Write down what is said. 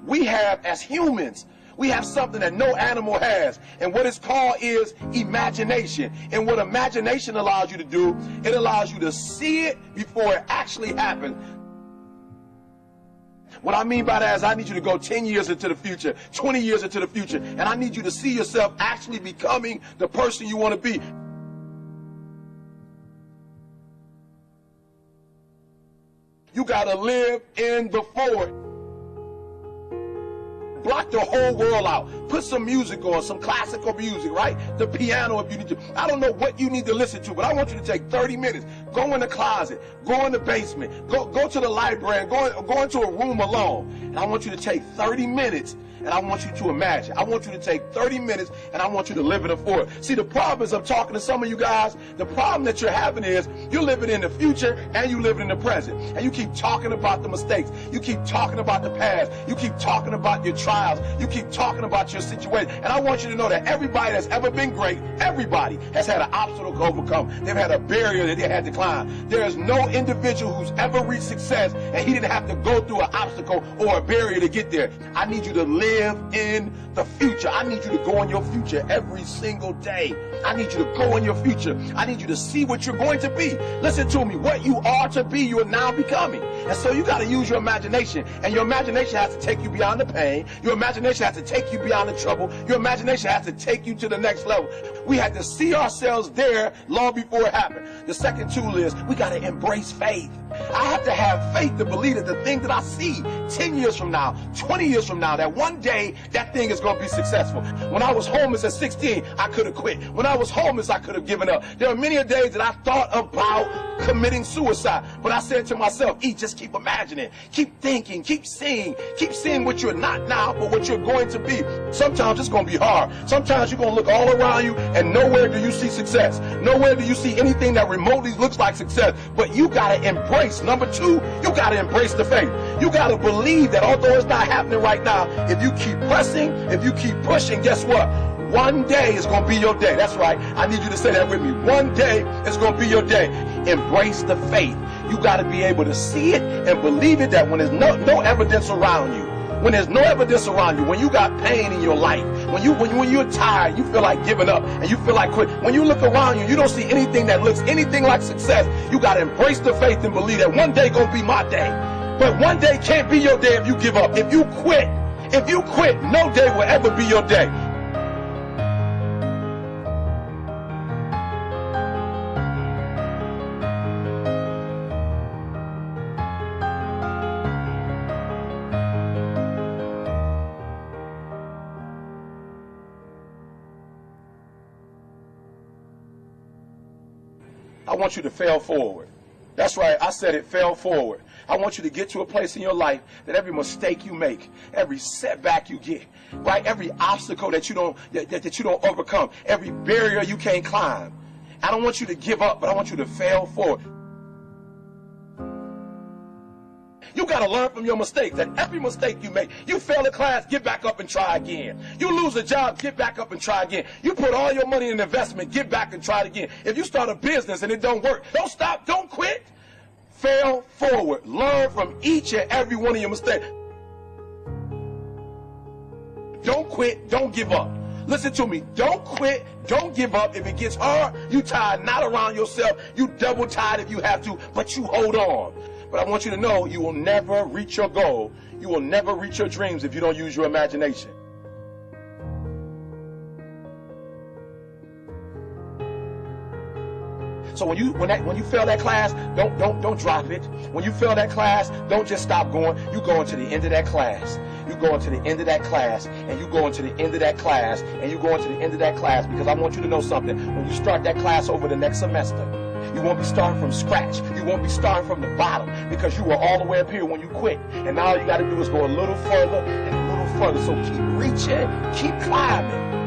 we have as humans. We have something that no animal has, and what it's called is imagination. And what imagination allows you to do, it allows you to see it before it actually happens. What I mean by that is I need you to go 10 years into the future, 20 years into the future, and I need you to see yourself actually becoming the person you want to be. You got to live in the forward. Block the whole world out. Put some music on, some classical music, right? The piano if you need to. I don't know what you need to listen to, but I want you to take 30 minutes. Go in the closet. Go in the basement. Go to the library. Go into a room alone. And I want you to take 30 minutes and I want you to imagine. I want you to take 30 minutes and I want you to live in the forward. See, the problem is I'm talking to some of you guys. The problem that you're having is you're living in the future and you living in the present. And you keep talking about the mistakes. You keep talking about the past. You keep talking about your trials. You keep talking about your situation. And I want you to know that everybody that's ever been great, everybody has had an obstacle to overcome. They've had a barrier that they had to climb. There is no individual who's ever reached success and he didn't have to go through an obstacle or a barrier to get there. I need you to live in the future. I need you to go in your future every single day. I need you to go in your future. I need you to see what you're going to be. Listen to me. What you are to be, you are now becoming. And so you got to use your imagination. And your imagination has to take you beyond the pain. Your imagination has to take you beyond the trouble. Your imagination has to take you to the next level. We had to see ourselves there long before it happened. The second tool is we got to embrace faith. I have to have faith to believe that the thing that I see 10 years from now, 20 years from now, that one day that thing is going to be successful. When I was homeless at 16, I could have quit. When I was homeless, I could have given up. There are many days that I thought about committing suicide. But I said to myself, just keep imagining, keep thinking, keep seeing what you're not now, but what you're going to be. Sometimes it's going to be hard. Sometimes you're going to look all around you and nowhere do you see success. Nowhere do you see anything that remotely looks like success. But you got to embrace. Number two, you got to embrace the faith. You got to believe that although it's not happening right now, if you keep pressing, if you keep pushing, guess what? One day is going to be your day. That's right. I need you to say that with me. One day is going to be your day. Embrace the faith. You got to be able to see it and believe it, that when there's no evidence around you, when there's no evidence around you, when you got pain in your life, when you're tired, you feel like giving up and you feel like quit. When you look around you, you don't see anything that looks anything like success. You got to embrace the faith and believe that one day gonna be my day. But one day can't be your day if you give up. If you quit, no day will ever be your day. I want you to fail forward. That's right, I said it, fail forward. I want you to get to a place in your life that every mistake you make, every setback you get, right, every obstacle that you don't overcome, every barrier you can't climb. I don't want you to give up, but I want you to fail forward. You got to learn from your mistakes, that every mistake you make, you fail a class, get back up and try again. You lose a job, get back up and try again. You put all your money in investment, get back and try it again. If you start a business and it don't work, don't stop, don't quit. Fail forward. Learn from each and every one of your mistakes. Don't quit, don't give up. Listen to me, don't quit, don't give up. If it gets hard, you tie a knot around yourself, you double tie it if you have to, but you hold on. But I want you to know you will never reach your goal. You will never reach your dreams if you don't use your imagination. So when you fail that class, don't drop it. When you fail that class, don't just stop going. You go into the end of that class. You go into the end of that class, and you go into the end of that class, and you go into the end of that class, because I want you to know something. When you start that class over the next semester, you won't be starting from scratch. You won't be starting from the bottom, because you were all the way up here when you quit. And now all you got to do is go a little further and a little further. So keep reaching, keep climbing.